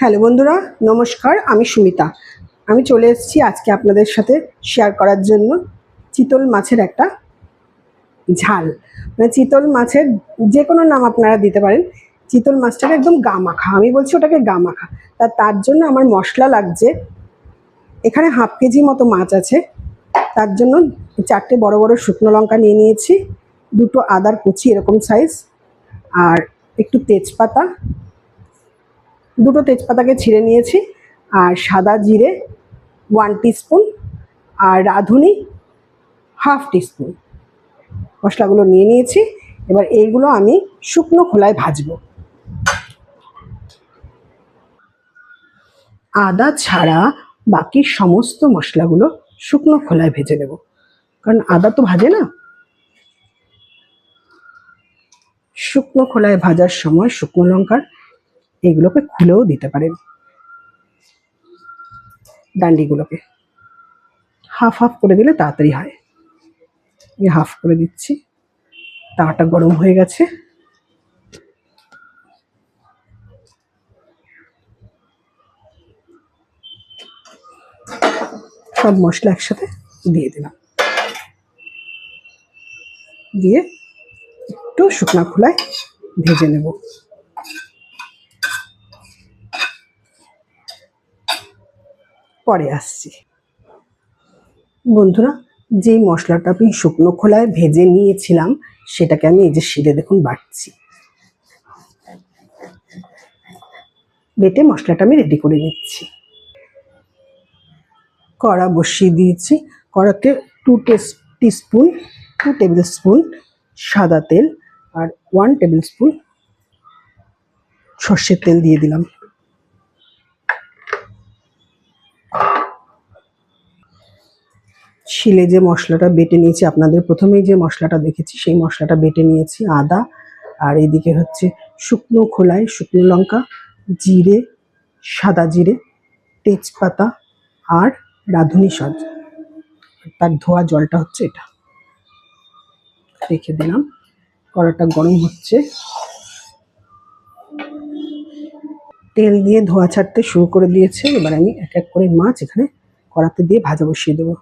Hello বন্ধুরা, নমস্কার। আমি সুমিতা। আমি চলে এসেছি আজকে আপনাদের সাথে শেয়ার করার জন্য চিতল মাছের একটা ঝাল। মানে চিতল মাছের যে কোনো নাম আপনারা দিতে পারেন। চিতল মাছটাকে একদম গা মাখা, আমি বলছি ওটাকে গা মাখা। তার জন্য আমার মশলা লাগছে, এখানে হাফ কেজি মতো মাছ আছে। তার জন্য 4টে বড় বড় শুকনো লঙ্কা নিয়ে নিয়েছি, 2টো আদার কুচি এরকম সাইজ, আর একটু তেজপাতা, 2টো তেজপাতাকে ছিঁড়ে নিয়েছি, আর সাদা জিরে 1 টিস্পুন, আর রাঁধুনি হাফ টিস্পুন। মশলাগুলো নিয়ে নিয়েছি। এবার এইগুলো আমি শুকনো খোলায় ভাজবো। আদা ছাড়া বাকি সমস্ত মশলাগুলো শুকনো খোলায় ভেজে নেব, কারণ আদা তো ভাজে না। শুকনো খোলায় ভাজার সময় শুকনো লঙ্কার এইগুলোকে খুলেও দিতে পারেন, ডান্ডিগুলোকে হাফ হাফ করে দিলে তাড়াতাড়ি হয়। হাফ করে দিচ্ছি। তাওয়াটা গরম হয়ে গেছে। সব মশলা একসাথে দিয়ে দিলাম, দিয়ে একটু শুকনো খোলায় ভেজে নেব। পরে আসছি। বন্ধুরা, যেই মশলাটা আমি শুকনো খোলায় ভেজে নিয়েছিলাম সেটাকে আমি এই যে শিলে দেখুন বাটছি। বেটে মশলাটা আমি রেডি করে নিচ্ছি। কড়া বসিয়ে দিয়েছি। কড়াতে 2 টেবিল স্পুন সাদা তেল আর 1 টেবিল স্পুন সর্ষের তেল দিয়ে দিলাম। শিলে যে মশলাটা বেটে নিয়েছি, আপনাদের প্রথমেই যে মশলাটা দেখেছি সেই মশলাটা বেটে নিয়েছি। আদা, আর এদিকে হচ্ছে শুকনো খোলায় শুকনো লঙ্কা, জিরে, সাদা জিরে, তেজপাতা আর রাঁধুনি সজ, তার ধোয়া জলটা হচ্ছে এটা। রেখে দিলাম। কড়াটা গরম হচ্ছে, তেল দিয়ে ধোয়া ছাড়তে শুরু করে দিয়েছে। এবার আমি এক এক করে মাছ এখানে কড়াতে দিয়ে ভাজা বসিয়ে দেবো।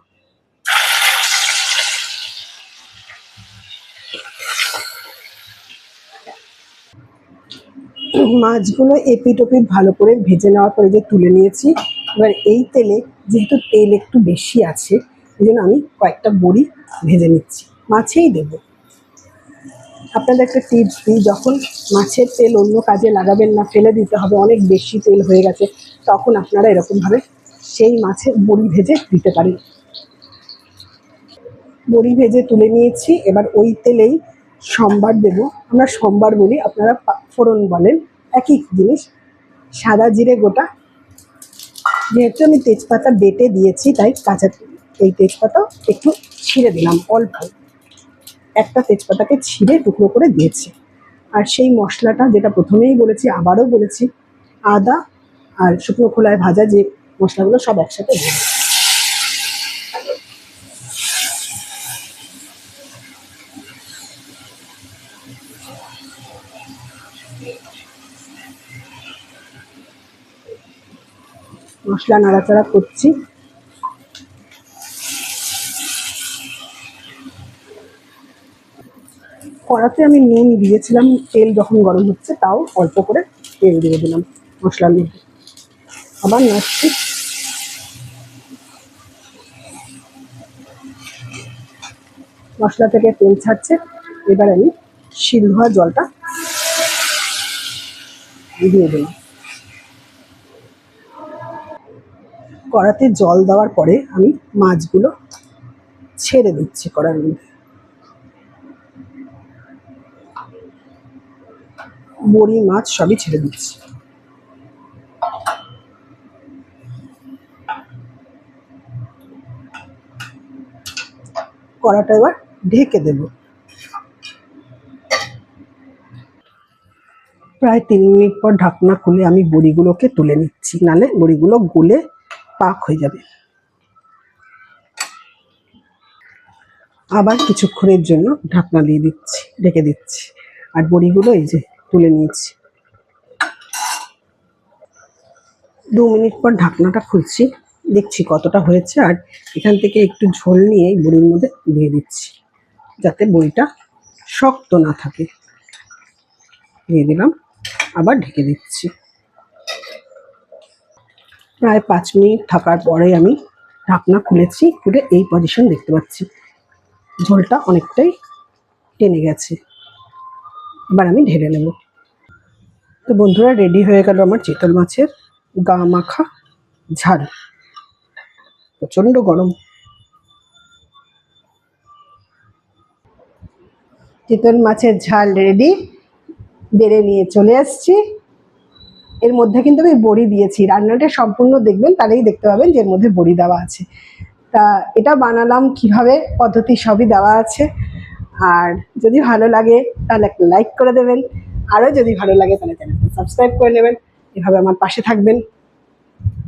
মাছগুলো এপিট ওপিট ভালো করে ভেজে নেওয়ার পরে যে তুলে নিয়েছি, এবার এই তেলে যেহেতু তেল একটু বেশি আছে এই জন্য আমি কয়েকটা বড়ি ভেজে নিচ্ছি, মাছেই দেবো। আপনাদের একটা টিপস দিই, যখন মাছের তেল অন্য কাজে লাগাবেন না, ফেলে দিতে হবে, অনেক বেশি তেল হয়ে গেছে, তখন আপনারা এরকমভাবে সেই মাছের বড়ি ভেজে দিতে পারেন। বড়ি ভেজে তুলে নিয়েছি। এবার ওই তেলেই সম্বার দেব। আমরা সম্বার বলি, আপনারা ফোড়ন বলেন, একই জিনিস। সাদা জিরে গোটা, যেহেতু আমি তেজপাতা বেটে দিয়েছি তাই কাঁচা এই তেজপাতা একটু ছিঁড়ে দিলাম, অল্প একটা তেজপাতাকে ছিঁড়ে টুকরো করে দিয়েছি। আর সেই মশলাটা যেটা প্রথমেই বলেছি, আবারও বলেছি, আদা আর শুকনো খোলায় ভাজা যে মশলাগুলো সব একসাথে দিয়ে দিই। মশলা নাড়াচাড়া করছি। কড়াতে আমি নুন দিয়েছিলাম, তেল যখন গরম হচ্ছে তাও অল্প করে তেল দিয়ে দিলাম মশলার মধ্যে, আবার নাড়ছি। মশলা থেকে তেল ছাড়ছে। এবার আমি শিল ধোয়া জলটা দিয়ে দিলাম। কড়াতে জল দেওয়ার পরে আমি মাছগুলো ছেড়ে দিচ্ছি কড়ার মধ্যে। বড়ি মাছ সবই ছেড়ে দিচ্ছি। কড়াটা এবার ঢেকে দেব। প্রায় 3 মিনিট পর ঢাকনা খুলে আমি বড়িগুলোকে তুলে নিচ্ছি, নালে বড়িগুলো গলে পাক হয়ে যাবে। আবার কিছুক্ষণের জন্য ঢাকনা দিয়ে দিচ্ছি, ঢেকে দিচ্ছি। আর বড়িগুলো এই যে তুলে নিয়েছি। 2 মিনিট পর ঢাকনাটা খুলছি, দেখছি কতটা হয়েছে। আর এখান থেকে একটু ঝোল নিয়ে এই বড়ির মধ্যে দিয়ে দিচ্ছি, যাতে বড়িটা শক্ত না থাকে। দিয়ে দিলাম, আবার ঢেকে দিচ্ছি। প্রায় 5 মিনিট থাকার পরে আমি ঢাকনা খুলেছি, খুলে এই পজিশন দেখতে পাচ্ছি, ঝোলটা অনেকটাই টেনে গেছে। এবার আমি ঢেলে নেব। তো বন্ধুরা, রেডি হয়ে গেল আমার চিতল মাছের গা মাখা ঝাল। প্রচণ্ড গরম। চিতল মাছের ঝাল রেডি, বেড়ে নিয়ে চলে আসছি। এর মধ্যে কিন্তু আমি বড়ি দিয়েছি, রান্নাটা সম্পূর্ণ দেখবেন, তাহলেই দেখতে পাবেন যে এর মধ্যে বড়ি দেওয়া আছে। তা এটা বানালাম কিভাবে, পদ্ধতি সবই দেওয়া আছে। আর যদি ভালো লাগে তাহলে একটা লাইক করে দেবেন, আরও যদি ভালো লাগে তাহলে চ্যানেলটা সাবস্ক্রাইব করে নেবেন। এভাবে আমার পাশে থাকবেন।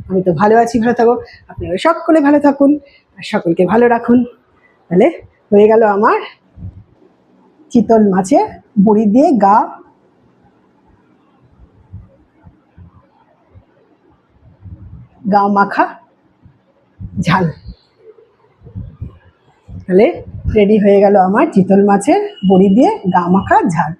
আমি তো ভালো আছি, ভালো থাকো, আপনারা সকলে ভালো থাকুন আর সকলকে ভালো রাখুন। তাহলে হয়ে গেল আমার চিতল মাছের বড়ি দিয়ে গা মাখা ঝাল। তাহলে রেডি হয়ে গেল আমার চিতল মাছের বড়ি দিয়ে গা মাখা ঝাল।